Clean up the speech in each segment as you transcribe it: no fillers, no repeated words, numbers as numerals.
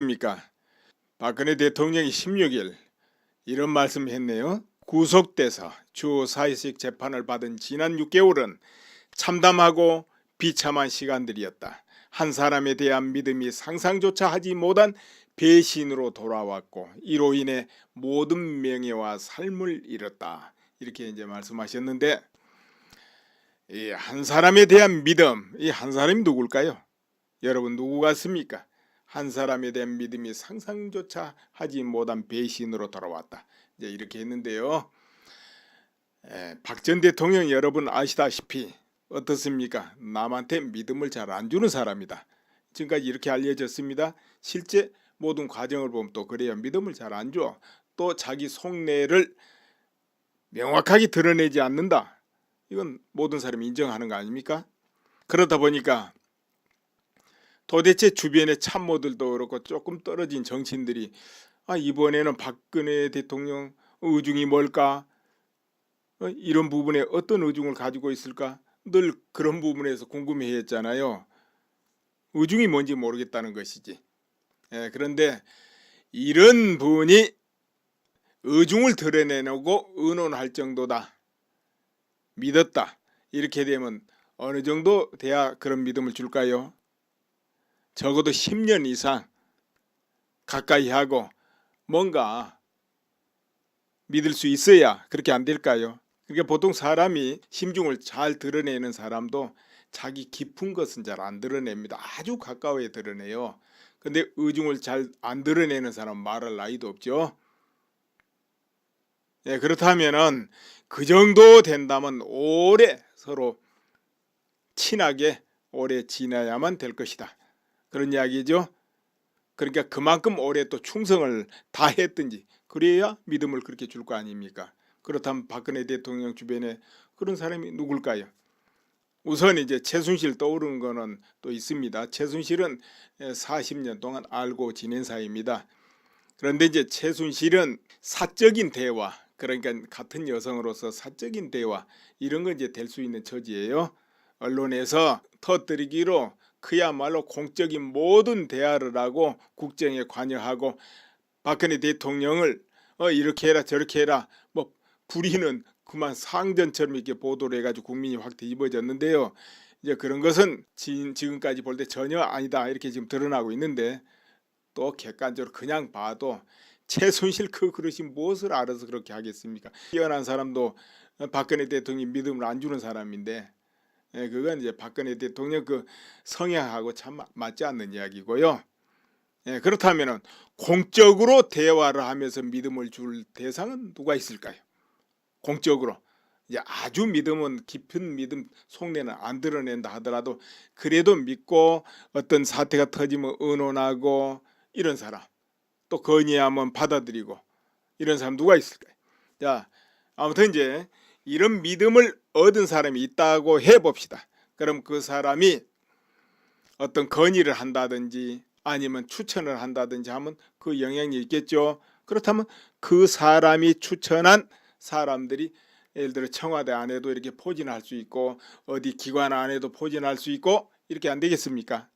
입니까? 박근혜 대통령이 16일 이런 말씀했네요. 구속돼서 주 4일씩 재판을 받은 지난 6개월은 참담하고 비참한 시간들이었다. 한 사람에 대한 믿음이 상상조차 하지 못한 배신으로 돌아왔고 이로 인해 모든 명예와 삶을 잃었다. 이렇게 이제 말씀하셨는데, 이 한 사람에 대한 믿음, 이 한 사람이 누굴까요? 여러분 누구 같습니까? 한 사람에 대한 믿음이 상상조차 하지 못한 배신으로 돌아왔다. 이제 이렇게 했는데요. 박 전 대통령 여러분 아시다시피 어떻습니까? 남한테 믿음을 잘 안 주는 사람이다. 지금까지 이렇게 알려졌습니다. 실제 모든 과정을 보면 또 그래요. 믿음을 잘 안 줘. 또 자기 속내를 명확하게 드러내지 않는다. 이건 모든 사람이 인정하는 거 아닙니까? 그러다 보니까 도대체 주변의 참모들도 그렇고 조금 떨어진 정치인들이 이번에는 박근혜 대통령 의중이 뭘까? 이런 부분에 어떤 의중을 가지고 있을까? 늘 그런 부분에서 궁금해했잖아요. 의중이 뭔지 모르겠다는 것이지. 그런데 이런 분이 의중을 드러내고 의논할 정도다. 믿었다. 이렇게 되면 어느 정도 돼야 그런 믿음을 줄까요? 적어도 10년 이상 가까이 하고 뭔가 믿을 수 있어야 그렇게 안 될까요? 그러니까 보통 사람이 심중을 잘 드러내는 사람도 자기 깊은 것은 잘 안 드러냅니다. 아주 가까워에 드러내요. 근데 의중을 잘 안 드러내는 사람 말할 나위도 없죠. 그렇다면은 그 정도 된다면 오래 서로 친하게 오래 지내야만 될 것이다. 그런 이야기죠. 그러니까 그만큼 오래 또 충성을 다했든지 그래야 믿음을 그렇게 줄 거 아닙니까? 그렇다면 박근혜 대통령 주변에 그런 사람이 누굴까요? 우선 이제 최순실 떠오르는 거는 또 있습니다. 최순실은 40년 동안 알고 지낸 사이입니다. 그런데 이제 최순실은 사적인 대화, 그러니까 같은 여성으로서 사적인 대화 이런 건 이제 될 수 있는 처지예요. 언론에서 터뜨리기로 그야말로 공적인 모든 대화를 하고 국정에 관여하고 박근혜 대통령을 이렇게 해라 저렇게 해라 뭐 부리는 그만 상전처럼 이렇게 보도를 해가지고 국민이 확 뒤집어졌는데요. 이제 그런 것은 지금까지 볼 때 전혀 아니다 이렇게 지금 드러나고 있는데, 또 객관적으로 그냥 봐도 최순실 그 그릇이 무엇을 알아서 그렇게 하겠습니까? 뛰어난 사람도 박근혜 대통령이 믿음을 안 주는 사람인데, 그건 이제 박근혜 대통령 그 성향하고 참 맞지 않는 이야기고요. 그렇다면은 공적으로 대화를 하면서 믿음을 줄 대상은 누가 있을까요? 공적으로 이제 아주 믿음은 깊은 믿음 속내는 안 드러낸다 하더라도 그래도 믿고 어떤 사태가 터지면 의논하고 이런 사람, 또 건의하면 받아들이고 이런 사람 누가 있을까요? 자, 아무튼 이제 이런 믿음을 얻은 사람이 있다고 해봅시다. 그럼 그 사람이 어떤 건의를 한다든지 아니면 추천을 한다든지 하면 그 영향이 있겠죠. 그렇다면 그 사람이 추천한 사람들이 예를 들어 청와대 안에도 이렇게 포진할 수 있고 어디 기관 안에도 포진할 수 있고 이렇게 안 되겠습니까?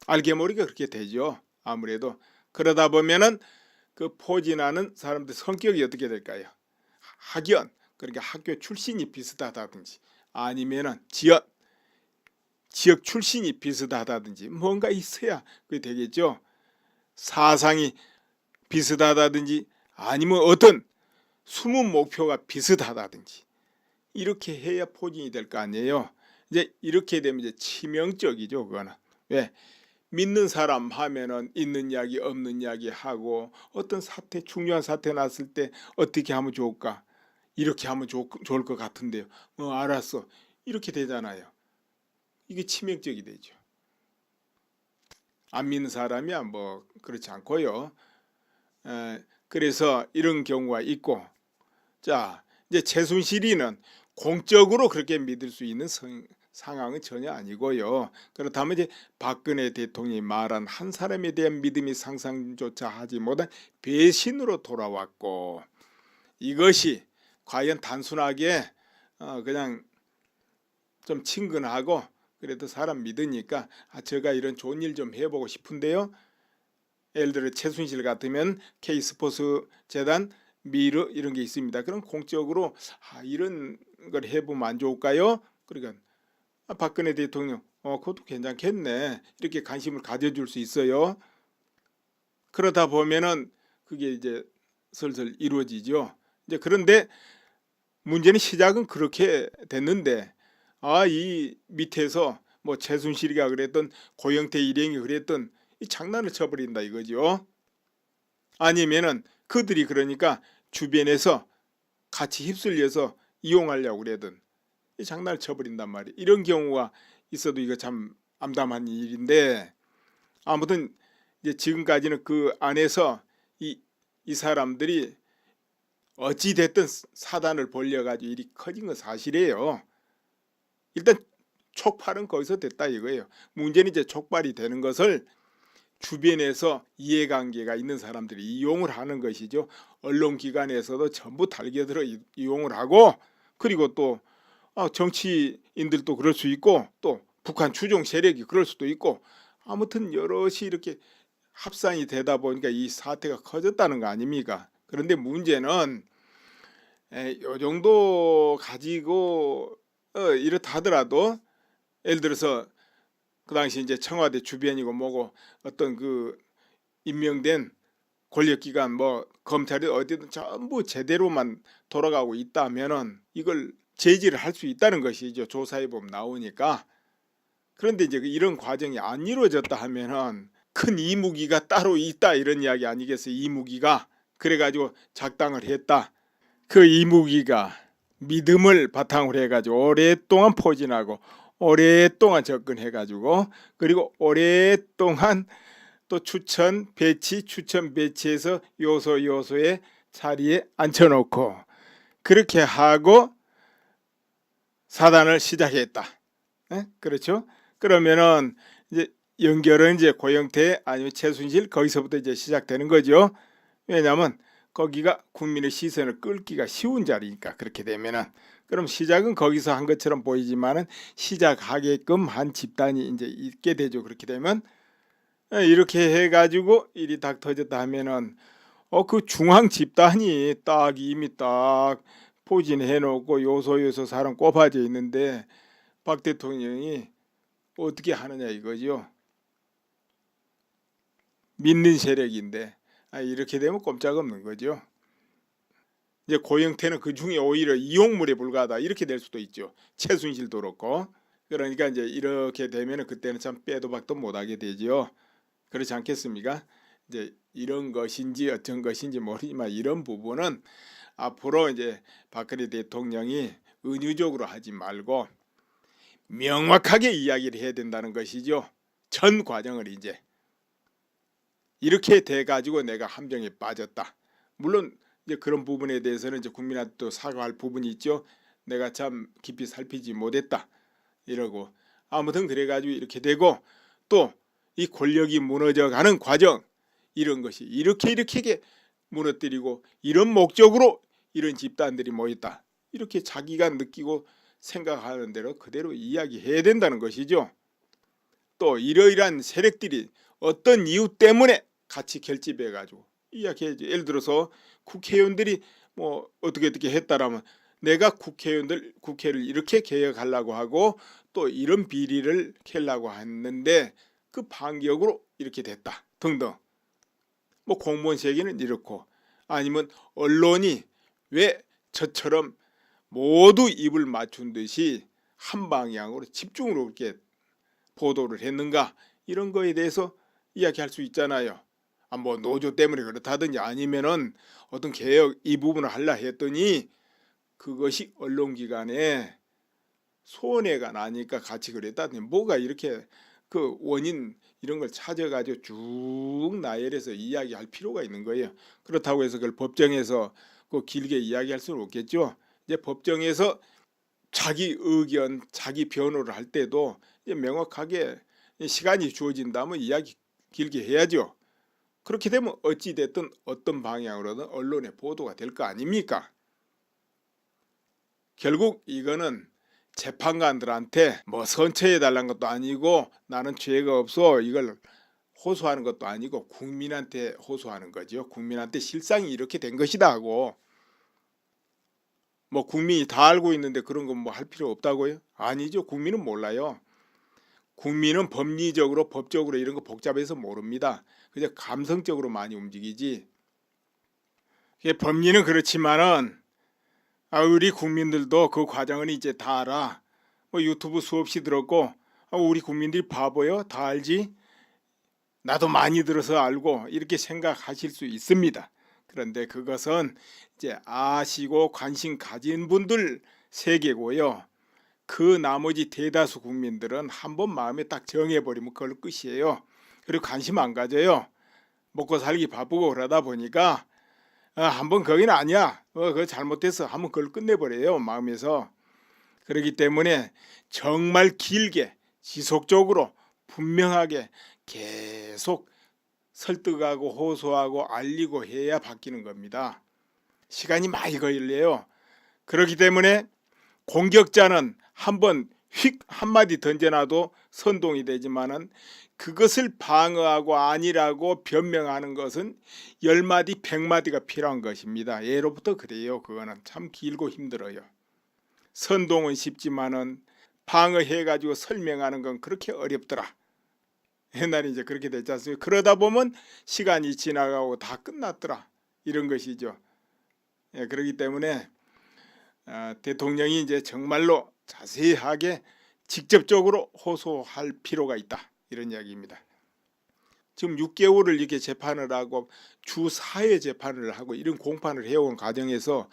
알게 모르게 그렇게 되죠. 아무래도 그러다 보면은 그 포진하는 사람들 성격이 어떻게 될까요? 학연, 그러니까 학교 출신이 비슷하다든지 아니면은 지역 출신이 비슷하다든지 뭔가 있어야 그게 되겠죠. 사상이 비슷하다든지 아니면 어떤 숨은 목표가 비슷하다든지 이렇게 해야 포진이 될 거 아니에요. 이제 이렇게 되면 이제 치명적이죠. 그거는 왜? 믿는 사람 하면은 있는 이야기 없는 이야기 하고 어떤 사태 중요한 사태 났을 때 어떻게 하면 좋을까? 이렇게 하면 좋을 것 같은데요. 알았어. 이렇게 되잖아요. 이게 치명적이 되죠. 안 믿는 사람이야 뭐 그렇지 않고요. 그래서 이런 경우가 있고, 자 이제 최순실이는 공적으로 그렇게 믿을 수 있는 상황은 전혀 아니고요. 그렇다면 이제 박근혜 대통령이 말한 한 사람에 대한 믿음이 상상조차 하지 못한 배신으로 돌아왔고, 이것이 과연 단순하게 그냥 좀 친근하고 그래도 사람 믿으니까 제가 이런 좋은 일 좀 해보고 싶은데요. 예를 들어 최순실 같으면 K스포츠 재단, 미르 이런 게 있습니다. 그럼 공적으로 이런 걸 해보면 안 좋을까요? 그러니까 박근혜 대통령 그것도 괜찮겠네 이렇게 관심을 가져줄 수 있어요. 그러다 보면은 그게 이제 슬슬 이루어지죠. 이제 그런데 문제는 시작은 그렇게 됐는데 이 밑에서 뭐 최순실이가 그랬던 고영태 일행이 그랬던 이 장난을 쳐버린다 이거죠. 아니면은 그들이 그러니까 주변에서 같이 휩쓸려서 이용하려고 그러든 이 장난을 쳐버린단 말이에요. 이런 경우가 있어도 이거 참 암담한 일인데 아무튼 이제 지금까지는 그 안에서 이 사람들이 어찌 됐든 사단을 벌려가지고 일이 커진 건 사실이에요. 일단 촉발은 거기서 됐다 이거예요. 문제는 이제 촉발이 되는 것을 주변에서 이해관계가 있는 사람들이 이용을 하는 것이죠. 언론기관에서도 전부 달겨들어 이용을 하고 그리고 또 정치인들도 그럴 수 있고 또 북한 추종 세력이 그럴 수도 있고 아무튼 여럿이 이렇게 합산이 되다 보니까 이 사태가 커졌다는 거 아닙니까? 그런데 문제는 요 정도 가지고 이렇다 하더라도 예를 들어서 그 당시 이제 청와대 주변이고 뭐고 어떤 그 임명된 권력기관 뭐 검찰이 어디든 전부 제대로만 돌아가고 있다면은 이걸 제지를 할 수 있다는 것이죠. 조사해 보면 나오니까. 그런데 이제 이런 과정이 안 이루어졌다 하면은 큰 이무기가 따로 있다 이런 이야기 아니겠어요? 이무기가 그래가지고 작당을 했다. 그 이무기가 믿음을 바탕으로 해가지고 오랫동안 포진하고 오랫동안 접근해가지고 그리고 오랫동안 또 추천 배치해서 요소의 자리에 앉혀놓고 그렇게 하고 사단을 시작했다. 그렇죠? 그러면은 이제 연결은 이제 고영태 아니면 최순실 거기서부터 이제 시작되는 거죠. 왜냐하면 거기가 국민의 시선을 끌기가 쉬운 자리니까 그렇게 되면은 그럼 시작은 거기서 한 것처럼 보이지만은 시작하게끔 한 집단이 이제 있게 되죠. 그렇게 되면 이렇게 해가지고 일이 딱 터졌다 하면은 그 중앙 집단이 딱 이미 딱 포진해 놓고 요소 사람 꼽아져 있는데 박 대통령이 어떻게 하느냐 이거죠. 믿는 세력인데 이렇게 되면 꼼짝없는 거죠. 이제 고영태는 그 중에 오히려 이용물에 불과하다 이렇게 될 수도 있죠. 최순실도 그렇고 그러니까 이제 이렇게 되면은 그때는 참 빼도 박도 못하게 되죠. 그렇지 않겠습니까? 이제 이런 것인지 어떤 것인지 모르지만 이런 부분은 앞으로 이제 박근혜 대통령이 은유적으로 하지 말고 명확하게 이야기를 해야 된다는 것이죠. 전 과정을 이제 이렇게 돼 가지고 내가 함정에 빠졌다. 물론 이제 그런 부분에 대해서는 이제 국민한테 또 사과할 부분이 있죠. 내가 참 깊이 살피지 못했다. 이러고 아무튼 그래가지고 이렇게 되고 또 이 권력이 무너져가는 과정 이런 것이 이렇게 무너뜨리고 이런 목적으로 이런 집단들이 모였다. 이렇게 자기가 느끼고 생각하는 대로 그대로 이야기해야 된다는 것이죠. 또 이러이러한 세력들이 어떤 이유 때문에 같이 결집해가지고 이야기해야죠. 예를 들어서 국회의원들이 뭐 어떻게 했다라면 내가 국회를 이렇게 개혁하려고 하고 또 이런 비리를 캐려고 했는데 그 반격으로 이렇게 됐다 등등. 뭐 공무원 세계는 이렇고 아니면 언론이 왜 저처럼 모두 입을 맞춘 듯이 한 방향으로 집중으로 이렇게 보도를 했는가 이런 거에 대해서 이야기할 수 있잖아요. 뭐 노조 때문에 그렇다든지 아니면은 어떤 개혁 이 부분을 하려 했더니 그것이 언론기관에 손해가 나니까 같이 그랬다더니 뭐가 이렇게 그 원인 이런 걸 찾아가지고 쭉 나열해서 이야기할 필요가 있는 거예요. 그렇다고 해서 그걸 법정에서 그 길게 이야기할 수는 없겠죠. 이제 법정에서 자기 의견, 자기 변호를 할 때도 이제 명확하게 시간이 주어진다면 이야기 길게 해야죠. 그렇게 되면 어찌 됐든 어떤 방향으로든 언론에 보도가 될 거 아닙니까? 결국 이거는 재판관들한테 뭐 선처해 달라는 것도 아니고 나는 죄가 없어 이걸 호소하는 것도 아니고 국민한테 호소하는 거죠. 국민한테 실상이 이렇게 된 것이다 하고, 뭐 국민이 다 알고 있는데 그런 건 뭐 할 필요 없다고요? 아니죠. 국민은 몰라요. 국민은 법리적으로 법적으로 이런 거 복잡해서 모릅니다. 그냥 감성적으로 많이 움직이지. 법리는 그렇지만은 우리 국민들도 그 과정은 이제 다 알아. 뭐 유튜브 수없이 들었고, 우리 국민들이 바보요? 다 알지? 나도 많이 들어서 알고, 이렇게 생각하실 수 있습니다. 그런데 그것은 이제 아시고 관심 가진 분들 세계고요. 그 나머지 대다수 국민들은 한번 마음에 딱 정해버리면 그걸 끝이에요. 그리고 관심 안 가져요. 먹고 살기 바쁘고 그러다 보니까 한번 거기는 아니야, 그거 잘못됐어 한번 그걸 끝내버려요, 마음에서. 그렇기 때문에 정말 길게 지속적으로 분명하게 계속 설득하고 호소하고 알리고 해야 바뀌는 겁니다. 시간이 많이 걸려요. 그렇기 때문에 공격자는 한번 휙 한마디 던져놔도 선동이 되지만은 그것을 방어하고 아니라고 변명하는 것은 10마디 100마디가 필요한 것입니다. 예로부터 그래요. 그거는 참 길고 힘들어요. 선동은 쉽지만은 방어해가지고 설명하는 건 그렇게 어렵더라. 옛날에 이제 그렇게 됐지 않습니까? 그러다 보면 시간이 지나가고 다 끝났더라, 이런 것이죠. 그렇기 때문에 대통령이 이제 정말로 자세하게 직접적으로 호소할 필요가 있다, 이런 이야기입니다. 지금 6개월을 이렇게 재판을 하고 주 4회 재판을 하고 이런 공판을 해온 과정에서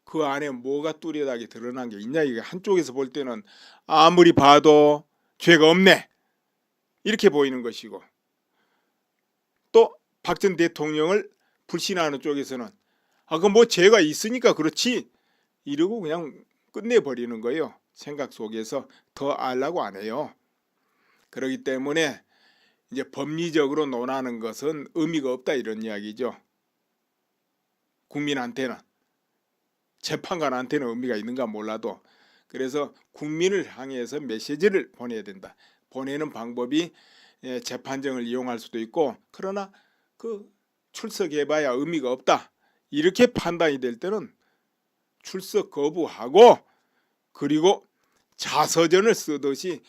그 안에 뭐가 뚜렷하게 드러난 게 있냐. 이게 한쪽에서 볼 때는 아무리 봐도 죄가 없네, 이렇게 보이는 것이고, 또 박 전 대통령을 불신하는 쪽에서는 그 뭐 죄가 있으니까 그렇지, 이러고 그냥 끝내버리는 거예요. 생각 속에서 더 알라고 안 해요. 그렇기 때문에 이제 법리적으로 논하는 것은 의미가 없다, 이런 이야기죠. 국민한테는, 재판관한테는 의미가 있는가 몰라도. 그래서 국민을 향해서 메시지를 보내야 된다. 보내는 방법이 재판정을 이용할 수도 있고, 그러나 그 출석해봐야 의미가 없다, 이렇게 판단이 될 때는 출석 거부하고, 그리고 자서전을 쓰듯이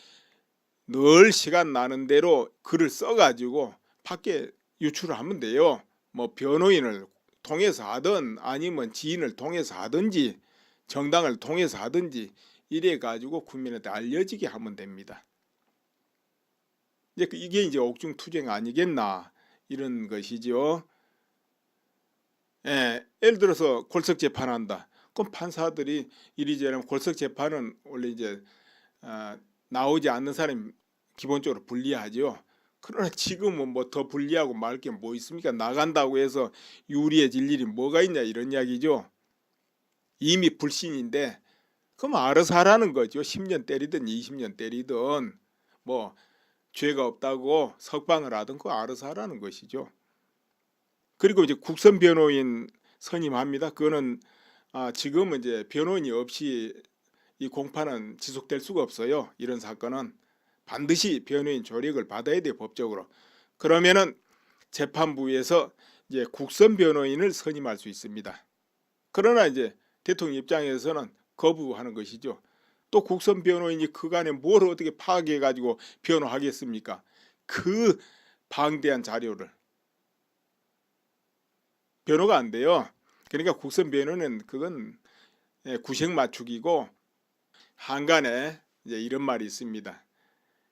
늘 시간 나는 대로 글을 써가지고 밖에 유출을 하면 돼요. 뭐 변호인을 통해서 하든 아니면 지인을 통해서 하든지 정당을 통해서 하든지 이래 가지고 국민한테 알려지게 하면 됩니다. 이게 이제 옥중투쟁 아니겠나, 이런 것이죠. 예를 들어서 골석 재판한다. 그럼 판사들이 이리저리 골석 재판은 원래 이제 나오지 않는 사람이 기본적으로 불리하죠. 그러나 지금은 뭐 더 불리하고 말 게 뭐 있습니까? 나간다고 해서 유리해질 일이 뭐가 있냐, 이런 이야기죠. 이미 불신인데 그럼 알아서 하라는 거죠. 10년 때리든 20년 때리든 뭐 죄가 없다고 석방을 하든 그거 알아서 하라는 것이죠. 그리고 이제 국선 변호인 선임합니다. 그거는 지금은 이제 변호인이 없이 이 공판은 지속될 수가 없어요. 이런 사건은 반드시 변호인 조력을 받아야 돼요, 법적으로. 그러면은 재판부에서 이제 국선 변호인을 선임할 수 있습니다. 그러나 이제 대통령 입장에서는 거부하는 것이죠. 또 국선 변호인이 그간에 뭘 어떻게 파악해 가지고 변호하겠습니까? 그 방대한 자료를. 변호가 안 돼요. 그러니까 국선 변호는 그건 구색 맞추기고, 한간에 이제 이런 말이 있습니다.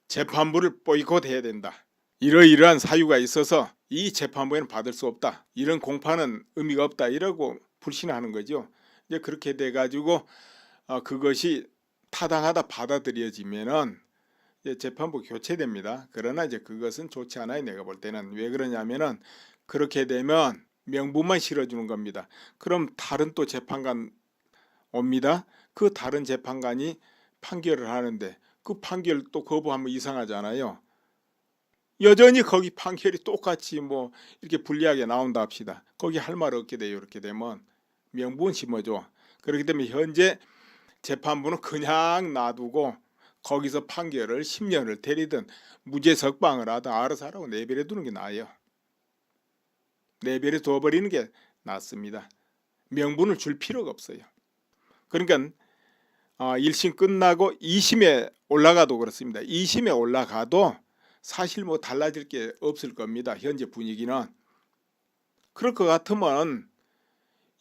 재판부를 보이콧해야 된다. 이러이러한 사유가 있어서 이 재판부에는 받을 수 없다. 이런 공판은 의미가 없다. 이러고 불신하는 거죠. 이제 그렇게 돼 가지고 그것이 타당하다 받아들여지면은 이제 재판부 교체됩니다. 그러나 이제 그것은 좋지 않아요. 내가 볼 때는. 왜 그러냐면은 그렇게 되면 명분만 실어주는 겁니다. 그럼 다른 또 재판관 옵니다. 그 다른 재판관이 판결을 하는데 그 판결 또 거부하면 이상하잖아요. 여전히 거기 판결이 똑같이 뭐 이렇게 불리하게 나온다 합시다. 거기 할 말 없게 돼요. 이렇게 되면 명분 심어줘. 그렇기 때문에 현재 재판부는 그냥 놔두고 거기서 판결을 10년을 때리든 무죄 석방을 하든 알아서 하라고 내버려 두는 게 나아요. 내버려 둬버리는 게 낫습니다. 명분을 줄 필요가 없어요. 그러니까 1심 끝나고 2심에 올라가도 그렇습니다. 2심에 올라가도 사실 뭐 달라질 게 없을 겁니다. 현재 분위기는. 그럴 것 같으면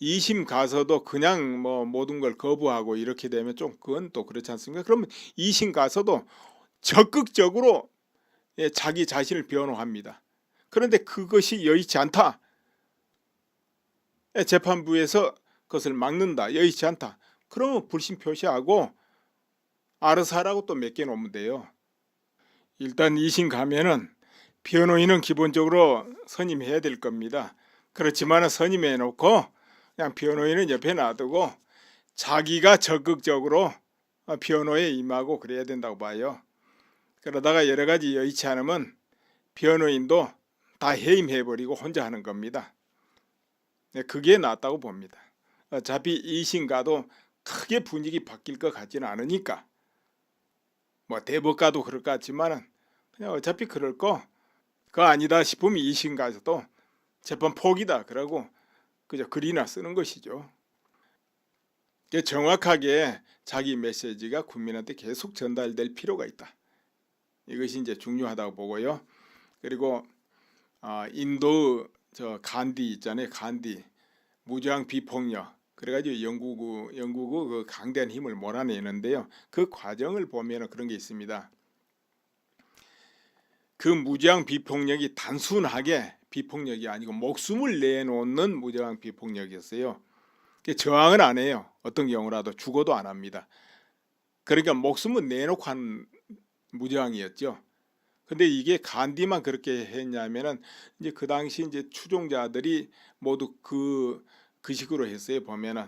2심 가서도 그냥 뭐 모든 걸 거부하고 이렇게 되면 좀 그건 또 그렇지 않습니까? 그러면 2심 가서도 적극적으로 자기 자신을 변호합니다. 그런데 그것이 여의치 않다. 재판부에서 그것을 막는다. 여의치 않다. 그러면 불신 표시하고 알아서 하라고 또 맡겨놓으면 돼요. 일단 2심 가면은 변호인은 기본적으로 선임해야 될 겁니다. 그렇지만 선임해놓고 그냥 변호인은 옆에 놔두고 자기가 적극적으로 변호에 임하고 그래야 된다고 봐요. 그러다가 여러 가지 여의치 않으면 변호인도 다 해임해버리고 혼자 하는 겁니다. 그게 낫다고 봅니다. 어차피 2심 가도 크게 분위기 바뀔 것 같지는 않으니까 뭐 대법 가도 그럴 것 같지만은 그냥 어차피 그럴 거 그거 아니다 싶으면 2심 가서도 재판 포기다 그러고 그저 글이나 쓰는 것이죠. 정확하게 자기 메시지가 국민한테 계속 전달될 필요가 있다. 이것이 이제 중요하다고 보고요. 그리고 인도 저 간디 있잖아요. 간디 무저항 비폭력 그래가지고 영국의 그 강대한 힘을 몰아내는데요. 그 과정을 보면 그런 게 있습니다. 그 무저항 비폭력이 단순하게 비폭력이 아니고 목숨을 내놓는 무저항 비폭력이었어요. 저항을 안 해요. 어떤 경우라도 죽어도 안 합니다. 그러니까 목숨을 내놓고 한 무저항이었죠. 근데 이게 간디만 그렇게 했냐면은 이제 그 당시 이제 추종자들이 모두 그 식으로 했어요. 보면은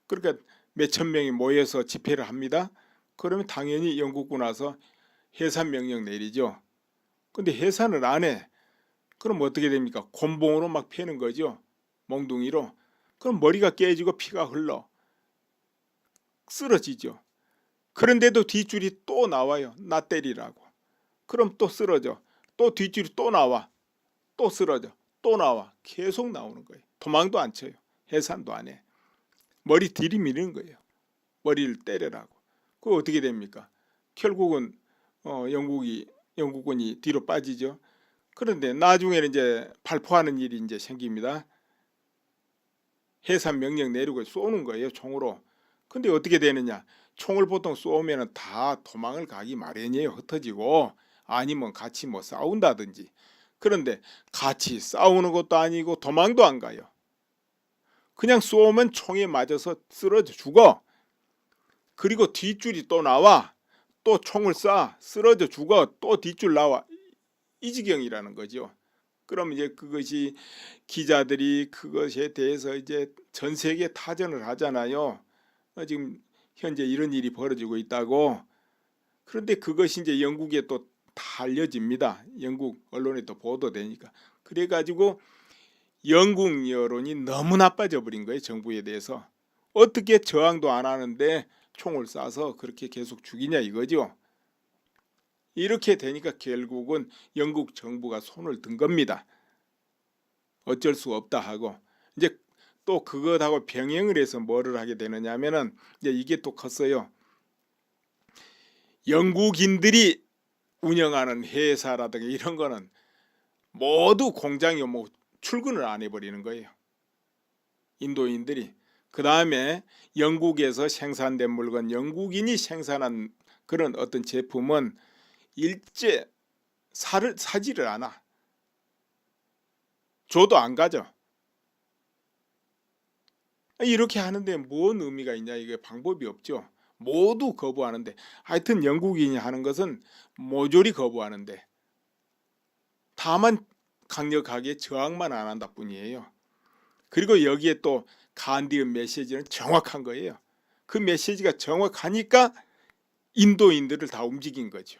그러니까 몇천 명이 모여서 집회를 합니다. 그러면 당연히 영국군 와서 해산 명령 내리죠. 근데 해산을 안 해. 그럼 어떻게 됩니까? 곤봉으로 막 패는 거죠. 몽둥이로. 그럼 머리가 깨지고 피가 흘러. 쓰러지죠. 그런데도 뒷줄이 또 나와요. 나 때리라고. 그럼 또 쓰러져. 또 뒷줄이 또 나와. 또 쓰러져. 또 나와. 계속 나오는 거예요. 도망도 안 쳐요. 해산도 안 해. 머리 들이미는 거예요. 머리를 때리라고. 그거 어떻게 됩니까? 결국은 영국군이 뒤로 빠지죠. 그런데 나중에는 이제 발포하는 일이 이제 생깁니다. 해산 명령 내리고 쏘는 거예요. 총으로. 근데 어떻게 되느냐? 총을 보통 쏘면 다 도망을 가기 마련이에요. 흩어지고 아니면 같이 뭐 싸운다든지. 그런데 같이 싸우는 것도 아니고 도망도 안 가요. 그냥 쏘면 총에 맞아서 쓰러져 죽어. 그리고 뒷줄이 또 나와. 또 총을 쏴. 쓰러져 죽어. 또 뒷줄 나와. 이 지경이라는 거죠. 그럼 이제 그것이 기자들이 그것에 대해서 이제 전 세계 타전을 하잖아요. 지금 현재 이런 일이 벌어지고 있다고. 그런데 그것이 이제 영국에 또 다 알려집니다. 영국 언론에 또 보도되니까. 그래가지고 영국 여론이 너무 나빠져 버린 거예요. 정부에 대해서. 어떻게 저항도 안 하는데 총을 쏴서 그렇게 계속 죽이냐 이거죠. 이렇게 되니까 결국은 영국 정부가 손을 든 겁니다. 어쩔 수 없다 하고 이제 또 그것하고 병행을 해서 뭐를 하게 되느냐 하면은 이제 이게 또 컸어요. 영국인들이 운영하는 회사라든가 이런 거는 모두 공장이 뭐 출근을 안 해버리는 거예요. 인도인들이. 그 다음에 영국에서 생산된 물건, 영국인이 생산한 그런 어떤 제품은 일제 사지를 않아. 줘도 안 가죠. 이렇게 하는데 뭔 의미가 있냐. 이게 방법이 없죠. 모두 거부하는데 하여튼 영국인이 하는 것은 모조리 거부하는데 다만 강력하게 저항만 안 한다 뿐이에요. 그리고 여기에 또 간디의 메시지는 정확한 거예요. 그 메시지가 정확하니까 인도인들을 다 움직인 거죠.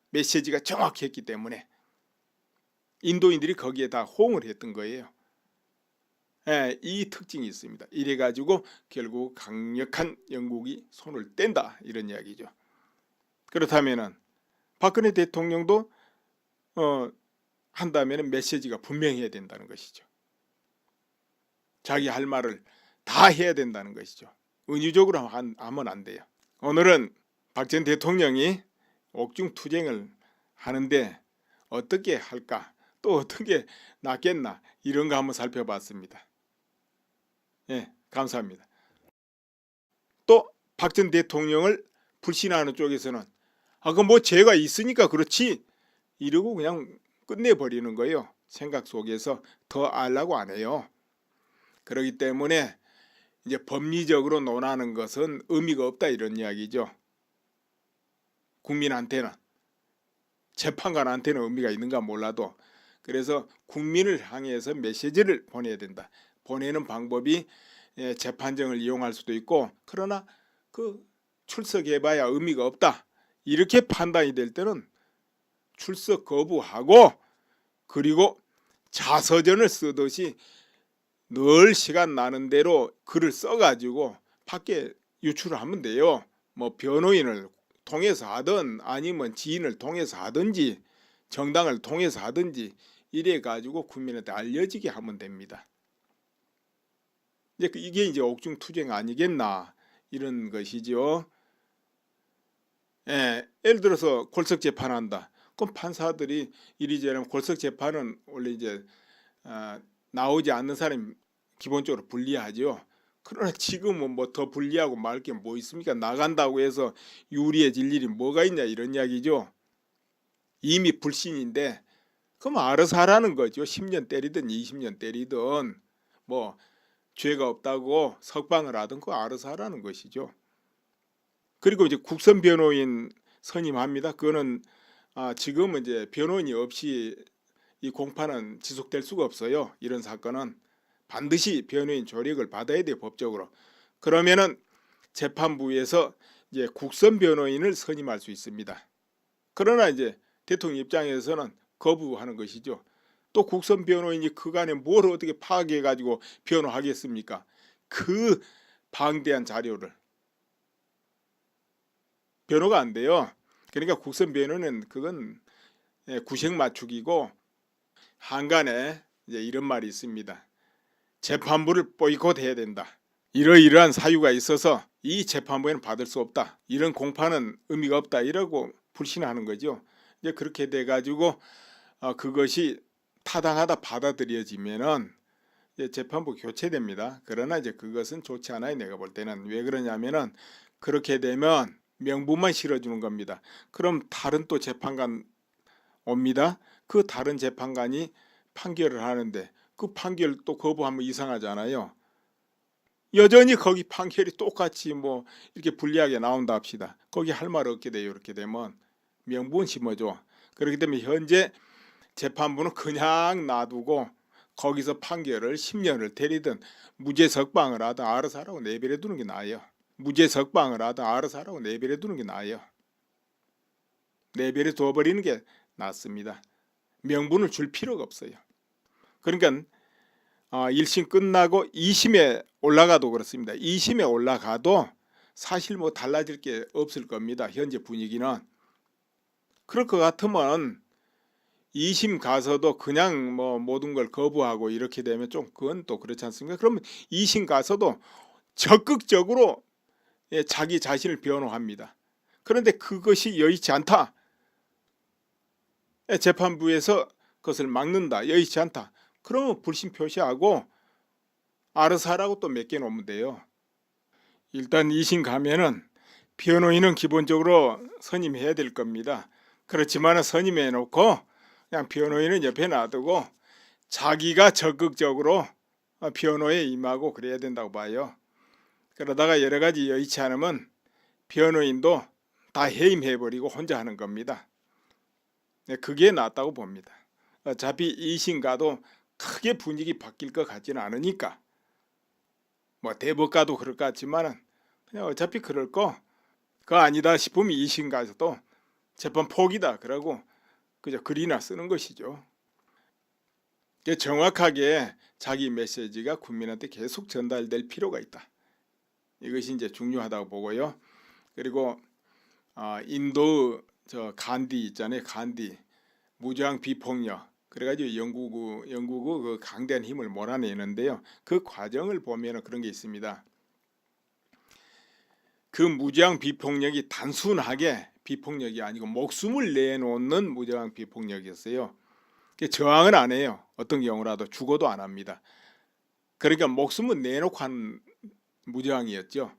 메시지가 정확했기 때문에 인도인들이 거기에 다 호응을 했던 거예요. 이 특징이 있습니다. 이래가지고 결국 강력한 영국이 손을 뗀다 이런 이야기죠. 그렇다면은 박근혜 대통령도 한다면 메시지가 분명해야 된다는 것이죠. 자기 할 말을 다 해야 된다는 것이죠. 은유적으로 하면 안 돼요. 오늘은 박 전 대통령이 옥중투쟁을 하는데 어떻게 할까, 또 어떻게 낫겠나 이런 거 한번 살펴봤습니다. 예, 감사합니다. 또 박 전 대통령을 불신하는 쪽에서는 그건 뭐 죄가 있으니까 그렇지 이러고 그냥 끝내버리는 거예요. 생각 속에서 더 알라고 안 해요. 그렇기 때문에 이제 법리적으로 논하는 것은 의미가 없다 이런 이야기죠. 국민한테는, 재판관한테는 의미가 있는가 몰라도, 그래서 국민을 향해서 메시지를 보내야 된다. 보내는 방법이 재판정을 이용할 수도 있고, 그러나 그 출석해봐야 의미가 없다 이렇게 판단이 될 때는 출석 거부하고, 그리고 자서전을 쓰듯이 늘 시간 나는 대로 글을 써가지고 밖에 유출을 하면 돼요. 뭐 변호인을 통해서 하든 아니면 지인을 통해서 하든지 정당을 통해서 하든지 이래 가지고 국민한테 알려지게 하면 됩니다. 이게 이제 옥중투쟁 아니겠나 이런 것이죠. 예를 들어서 골석 재판한다. 그럼 판사들이 이리저리 골석 재판은 원래 이제 나오지 않는 사람이 기본적으로 불리하죠. 그러나 지금은 뭐 더 불리하고 말 게 뭐 있습니까? 나간다고 해서 유리해질 일이 뭐가 있냐 이런 이야기죠. 이미 불신인데 그럼 알아서 하라는 거죠. 10년 때리든 20년 때리든 뭐 죄가 없다고 석방을 하든 그거 알아서 하라는 것이죠. 그리고 이제 국선 변호인 선임합니다. 그거는 지금은 이제 변호인이 없이 이 공판은 지속될 수가 없어요. 이런 사건은 반드시 변호인 조력을 받아야 돼요, 법적으로. 그러면은 재판부에서 이제 국선 변호인을 선임할 수 있습니다. 그러나 이제 대통령 입장에서는 거부하는 것이죠. 또 국선 변호인이 그간에 뭘 어떻게 파악해 가지고 변호하겠습니까? 그 방대한 자료를 변호가 안 돼요. 그러니까 국선 변호는 그건 구색 맞추기고, 한간에 이제 이런 말이 있습니다. 재판부를 보이콧해야 된다. 이러이러한 사유가 있어서 이 재판부에는 받을 수 없다. 이런 공판은 의미가 없다. 이러고 불신하는 거죠. 이제 그렇게 돼 가지고 그것이 타당하다 받아들여지면은 이제 재판부 교체됩니다. 그러나 이제 그것은 좋지 않아요. 내가 볼 때는. 왜 그러냐면은 그렇게 되면 명분만 실어주는 겁니다. 그럼 다른 또 재판관 옵니다. 그 다른 재판관이 판결을 하는데 그 판결 또 거부하면 이상하잖아요. 여전히 거기 판결이 똑같이 뭐 이렇게 불리하게 나온다 합시다. 거기 할 말 없게 돼요. 이렇게 되면 명분 심어줘. 그렇기 때문에 현재 재판부는 그냥 놔두고 거기서 판결을 10년을 때리든 무죄 석방을 하든 알아서 하라고 내버려 두는 게 나아요. 무죄 석방을 하든 알아서 하라고 내버려 두는 게 나아요. 내버려 둬버리는 게 낫습니다. 명분을 줄 필요가 없어요. 그러니까 1심 끝나고 2심에 올라가도 그렇습니다. 2심에 올라가도 사실 뭐 달라질 게 없을 겁니다. 현재 분위기는. 그럴 것 같으면 2심 가서도 그냥 뭐 모든 걸 거부하고 이렇게 되면 좀 그건 또 그렇지 않습니까? 그러면 2심 가서도 적극적으로 자기 자신을 변호합니다. 그런데 그것이 여의치 않다. 재판부에서 그것을 막는다. 여의치 않다. 그러면 불신 표시하고 알아서 하라고 또 몇 개 놓으면 돼요. 일단 2심 가면은 변호인은 기본적으로 선임해야 될 겁니다. 그렇지만 선임해 놓고 그냥 변호인은 옆에 놔두고 자기가 적극적으로 변호에 임하고 그래야 된다고 봐요. 그러다가 여러 가지 여의치 않으면 변호인도 다 해임해버리고 혼자 하는 겁니다. 그게 낫다고 봅니다. 어차피 2심 가도 크게 분위기 바뀔 것 같지는 않으니까, 뭐 대법 가도 그럴 것 같지만은 그냥 어차피 그럴 거 그거 아니다 싶으면 2심 가서도 재판 포기다 그러고 그저 글이나 쓰는 것이죠. 정확하게 자기 메시지가 국민한테 계속 전달될 필요가 있다. 이것이 이제 중요하다고 보고요. 그리고 인도 저 간디 있잖아요. 간디 무장 비폭력. 그래가지고 영국의 그 강대한 힘을 몰아내는데요. 그 과정을 보면 그런 게 있습니다. 그 무장 비폭력이 단순하게 비폭력이 아니고 목숨을 내놓는 무장 비폭력이었어요. 저항은 안 해요. 어떤 경우라도 죽어도 안 합니다. 그러니까 목숨을 내놓고 한 무장이었죠.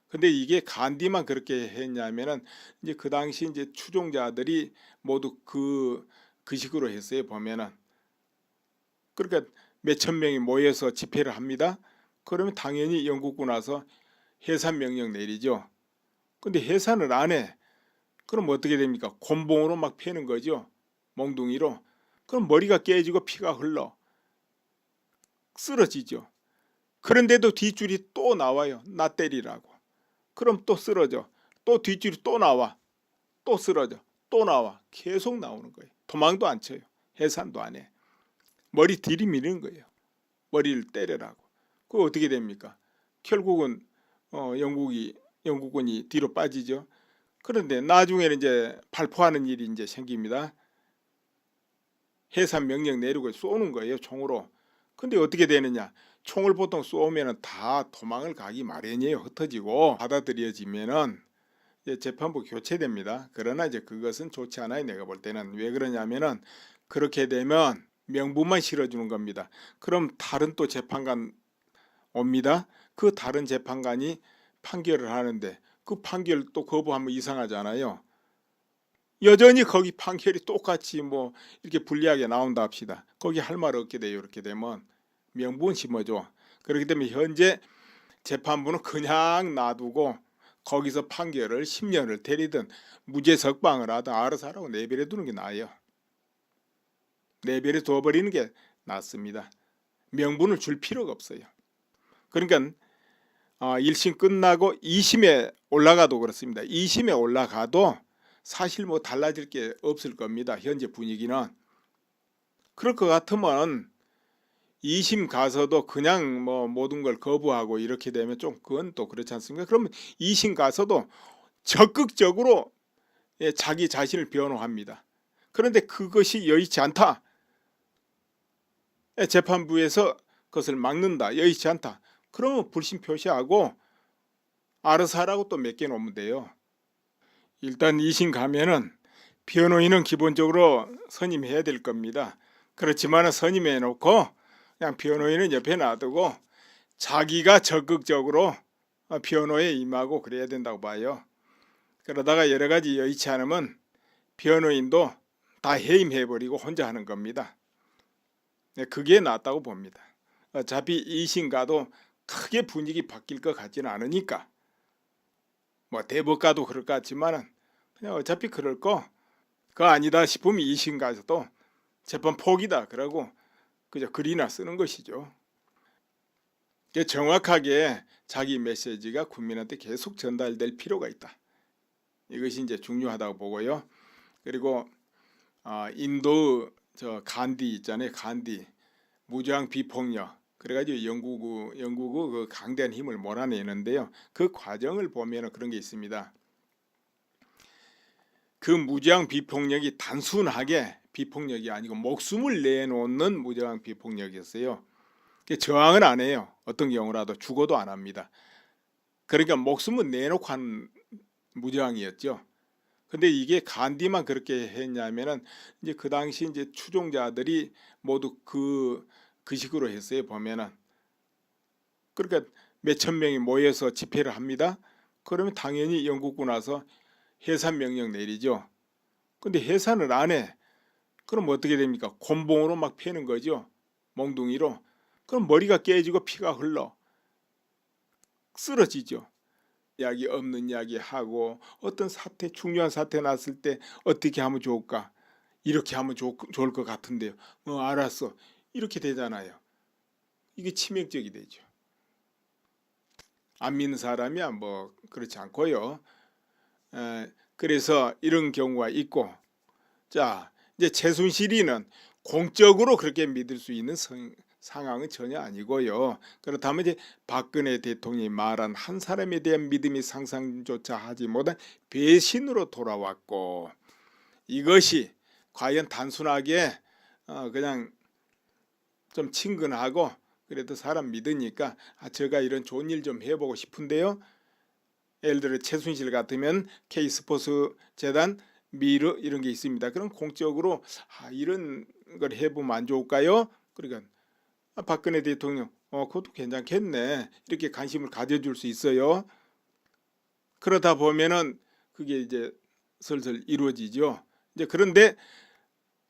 근데 이게 간디만 그렇게 했냐면은 이제 그 당시 이제 추종자들이 모두 그 식으로 했어요. 보면은 그러니까 몇천 명이 모여서 집회를 합니다. 그러면 당연히 영국군 와서 해산 명령 내리죠. 근데 해산을 안 해. 그럼 어떻게 됩니까? 곤봉으로 막 패는 거죠. 몽둥이로. 그럼 머리가 깨지고 피가 흘러 쓰러지죠. 그런데도 뒷줄이 또 나와요. 나 때리라고. 그럼 또 쓰러져. 또 뒷줄이 또 나와. 또 쓰러져. 또 나와. 계속 나오는 거예요. 도망도 안 쳐요. 해산도 안 해. 머리 들이미는 거예요. 머리를 때리라고. 그거 어떻게 됩니까? 결국은 영국군이 뒤로 빠지죠. 그런데 나중에는 이제 발포하는 일이 이제 생깁니다. 해산 명령 내리고 쏘는 거예요. 총으로. 근데 어떻게 되느냐? 총을 보통 쏘면은 다 도망을 가기 마련이에요. 흩어지고 받아들여지면은 이제 재판부 교체됩니다. 그러나 이제 그것은 좋지 않아요. 내가 볼 때는. 왜 그러냐면은 그렇게 되면 명분만 실어주는 겁니다. 그럼 다른 또 재판관 옵니다. 그 다른 재판관이 판결을 하는데 그 판결 또 거부하면 이상하잖아요. 여전히 거기 판결이 똑같이 뭐 이렇게 불리하게 나온다 합시다. 거기 할 말 없게 돼요. 이렇게 되면 명분 심어줘. 그렇기 때문에 현재 재판부는 그냥 놔두고 거기서 판결을 10년을 때리든 무죄 석방을 하든 알아서 하라고 내버려 두는 게 나아요. 내버려 둬버리는 게 낫습니다. 명분을 줄 필요가 없어요. 그러니까 1심 끝나고 2심에 올라가도 그렇습니다. 2심에 올라가도 사실 뭐 달라질 게 없을 겁니다. 현재 분위기는. 그럴 것 같으면 2심 가서도 그냥 뭐 모든 걸 거부하고 이렇게 되면 좀 그건 또 그렇지 않습니까? 그러면 2심 가서도 적극적으로 자기 자신을 변호합니다. 그런데 그것이 여의치 않다. 재판부에서 그것을 막는다. 여의치 않다. 그러면 불신 표시하고 알아서 하라고 또 몇 개 놓으면 돼요. 일단 2심 가면은 변호인은 기본적으로 선임해야 될 겁니다. 그렇지만 선임해 놓고 그냥 변호인은 옆에 놔두고 자기가 적극적으로 변호에 임하고 그래야 된다고 봐요. 그러다가 여러 가지 여의치 않으면 변호인도 다 해임해버리고 혼자 하는 겁니다. 그게 낫다고 봅니다. 어차피 2심 가도 크게 분위기 바뀔 것 같지는 않으니까 뭐 대법 가도 그럴 것 같지만은 그냥 어차피 그럴 거 그거 아니다 싶으면 2심 가서도 재판 포기다 그러고 그저 글이나 쓰는 것이죠. 정확하게 자기 메시지가 국민한테 계속 전달될 필요가 있다. 이것이 이제 중요하다고 보고요. 그리고 인도 저 간디 있잖아요. 간디 무장 비폭력. 그래가지고 영국의 그 강대한 힘을 몰아내는데요. 그 과정을 보면 그런 게 있습니다. 그 무장 비폭력이 단순하게 비폭력이 아니고 목숨을 내놓는 무장 비폭력이었어요. 저항은 안 해요. 어떤 경우라도 죽어도 안 합니다. 그러니까 목숨을 내놓고 한 무장이었죠. 근데 이게 간디만 그렇게 했냐면은 이제 그 당시 이제 추종자들이 모두 그 식으로 했어요. 보면은 그러니까 몇천 명이 모여서 집회를 합니다. 그러면 당연히 영국군 와서 해산 명령 내리죠. 근데 해산을 안 해. 그럼 어떻게 됩니까? 곤봉으로 막 패는 거죠. 몽둥이로. 그럼 머리가 깨지고 피가 흘러 쓰러지죠. 이야기 없는 이야기 하고 어떤 사태 중요한 사태 났을 때 어떻게 하면 좋을까? 이렇게 하면 좋을 것 같은데요. 알았어. 이렇게 되잖아요. 이게 치명적이 되죠. 안 믿는 사람이야 뭐 그렇지 않고요. 그래서 이런 경우가 있고 자 이제 최순실이는 공적으로 그렇게 믿을 수 있는 상황은 전혀 아니고요. 그렇다면 이제 박근혜 대통령이 말한 한 사람에 대한 믿음이 상상조차 하지 못한 배신으로 돌아왔고, 이것이 과연 단순하게 그냥 좀 친근하고 그래도 사람 믿으니까 제가 이런 좋은 일 좀 해보고 싶은데요. 예를 들어 최순실 같으면 K스포츠 재단 미르 이런 게 있습니다. 그럼 공적으로 이런 걸 해보면 안 좋을까요? 그러니까 박근혜 대통령 그것도 괜찮겠네 이렇게 관심을 가져줄 수 있어요. 그러다 보면은 그게 이제 슬슬 이루어지죠. 이제 그런데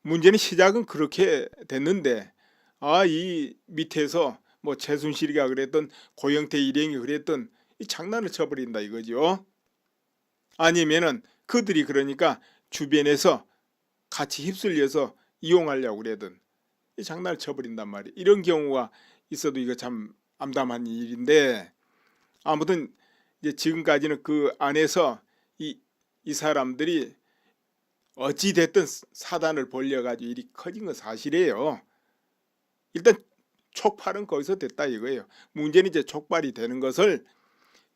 문제는 시작은 그렇게 됐는데 이 밑에서 뭐 최순실이가 그랬던 고영태 일행이 그랬던 이 장난을 쳐버린다 이거죠. 아니면은 그들이 그러니까 주변에서 같이 휩쓸려서 이용하려고 그러든 이 장난을 쳐버린단 말이에요. 이런 경우가 있어도 이거 참 암담한 일인데, 아무튼 이제 지금까지는 그 안에서 이 사람들이 어찌 됐든 사단을 벌려가지고 일이 커진 건 사실이에요. 일단 촉발은 거기서 됐다 이거예요. 문제는 이제 촉발이 되는 것을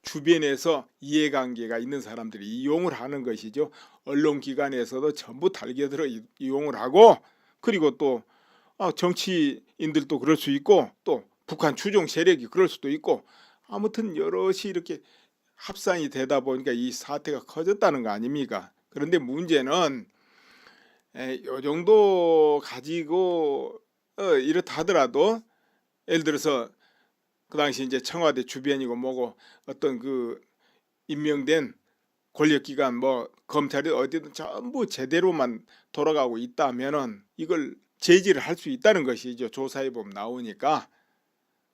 주변에서 이해관계가 있는 사람들이 이용을 하는 것이죠. 언론기관에서도 전부 달겨들어 이용을 하고, 그리고 또 정치인들도 그럴 수 있고 또 북한 추종 세력이 그럴 수도 있고, 아무튼 여럿이 이렇게 합산이 되다 보니까 이 사태가 커졌다는 거 아닙니까? 그런데 문제는 요 정도 가지고 이렇다 하더라도, 예를 들어서 그 당시 이제 청와대 주변이고 뭐고 어떤 그 임명된 권력기관 뭐 검찰이 어디든 전부 제대로만 돌아가고 있다면은 이걸 제지를 할 수 있다는 것이죠. 조사해 보면 나오니까.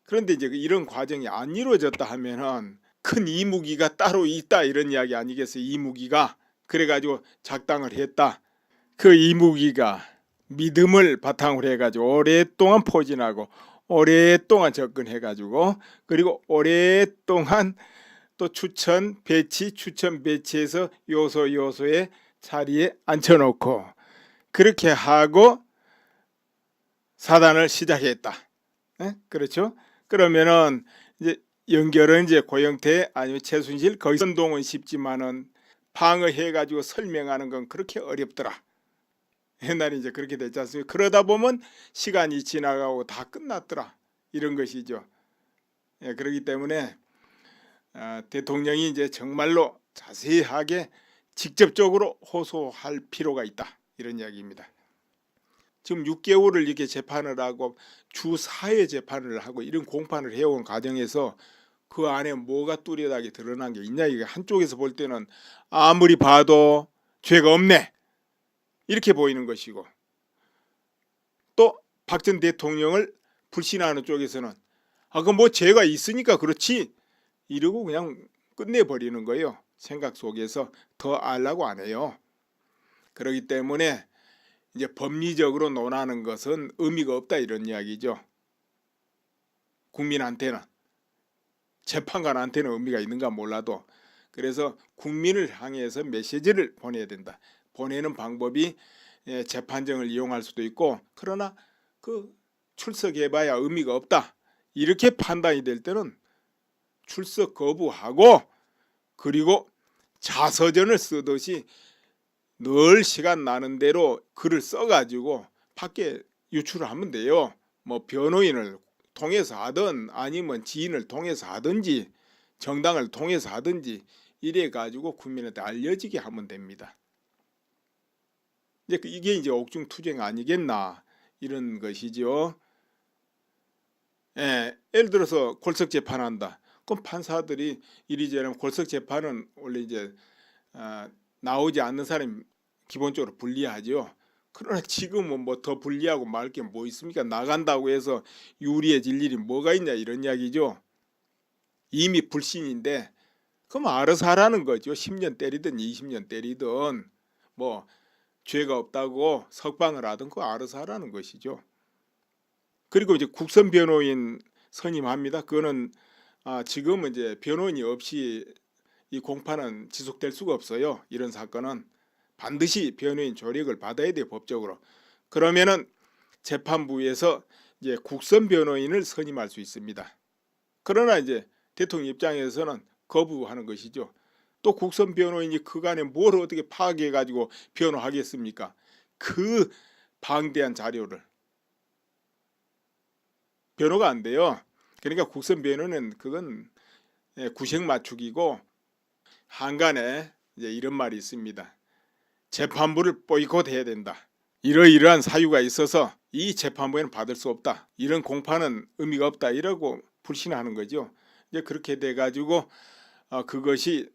그런데 이제 이런 과정이 안 이루어졌다 하면은 큰 이무기가 따로 있다 이런 이야기 아니겠어요? 이무기가 그래가지고 작당을 했다. 그 이무기가 믿음을 바탕으로 해가지고 오랫동안 포진하고 오랫동안 접근해가지고, 그리고 오랫동안 또 추천 배치해서 요소의 자리에 앉혀놓고 그렇게 하고 사단을 시작했다. 그렇죠? 그러면은 이제 연결은 이제 고영태 아니면 최순실 거기서 선동은 쉽지만은 방어해가지고 설명하는 건 그렇게 어렵더라. 옛날에 이제 그렇게 됐지 않습니까? 그러다 보면 시간이 지나가고 다 끝났더라 이런 것이죠. 그렇기 때문에 대통령이 이제 정말로 자세하게 직접적으로 호소할 필요가 있다 이런 이야기입니다. 지금 6개월을 이렇게 재판을 하고 주 4회 재판을 하고 이런 공판을 해온 과정에서 그 안에 뭐가 뚜렷하게 드러난 게 있냐, 이게 한쪽에서 볼 때는 아무리 봐도 죄가 없네 이렇게 보이는 것이고, 또 박 전 대통령을 불신하는 쪽에서는 그건 뭐 죄가 있으니까 그렇지 이러고 그냥 끝내버리는 거예요. 생각 속에서 더 알라고 안 해요. 그렇기 때문에 이제 법리적으로 논하는 것은 의미가 없다 이런 이야기죠. 국민한테는, 재판관한테는 의미가 있는가 몰라도. 그래서 국민을 향해서 메시지를 보내야 된다. 보내는 방법이 재판정을 이용할 수도 있고, 그러나 그 출석해봐야 의미가 없다 이렇게 판단이 될 때는 출석 거부하고, 그리고 자서전을 쓰듯이 늘 시간 나는 대로 글을 써가지고 밖에 유출을 하면 돼요. 뭐 변호인을 통해서 하든 아니면 지인을 통해서 하든지 정당을 통해서 하든지 이래 가지고 국민한테 알려지게 하면 됩니다. 이게 이제 옥중투쟁 아니겠나 이런 것이죠. 예를 들어서 골석 재판한다. 그럼 판사들이 이리저리 골석 재판은 원래 이제 나오지 않는 사람이 기본적으로 불리하죠. 그러나 지금은 뭐 더 불리하고 말 게 뭐 있습니까? 나간다고 해서 유리해질 일이 뭐가 있냐 이런 이야기죠. 이미 불신인데 그럼 알아서 하라는 거죠. 10년 때리든 20년 때리든 뭐 죄가 없다고 석방을 하든 그거 알아서 하라는 것이죠. 그리고 이제 국선 변호인 선임합니다. 그거는 지금은 이제 변호인이 없이 이 공판은 지속될 수가 없어요. 이런 사건은 반드시 변호인 조력을 받아야 돼요, 법적으로. 그러면은 재판부에서 이제 국선 변호인을 선임할 수 있습니다. 그러나 이제 대통령 입장에서는 거부하는 것이죠. 또 국선 변호인이 그간에 뭘 어떻게 파악해 가지고 변호하겠습니까? 그 방대한 자료를 변호가 안 돼요. 그러니까 국선 변호는 그건 구색 맞추기고, 한간에 이제 이런 말이 있습니다. 재판부를 보이콧해야 된다. 이러이러한 사유가 있어서 이 재판부에는 받을 수 없다. 이런 공판은 의미가 없다. 이러고 불신하는 거죠. 이제 그렇게 돼 가지고 그것이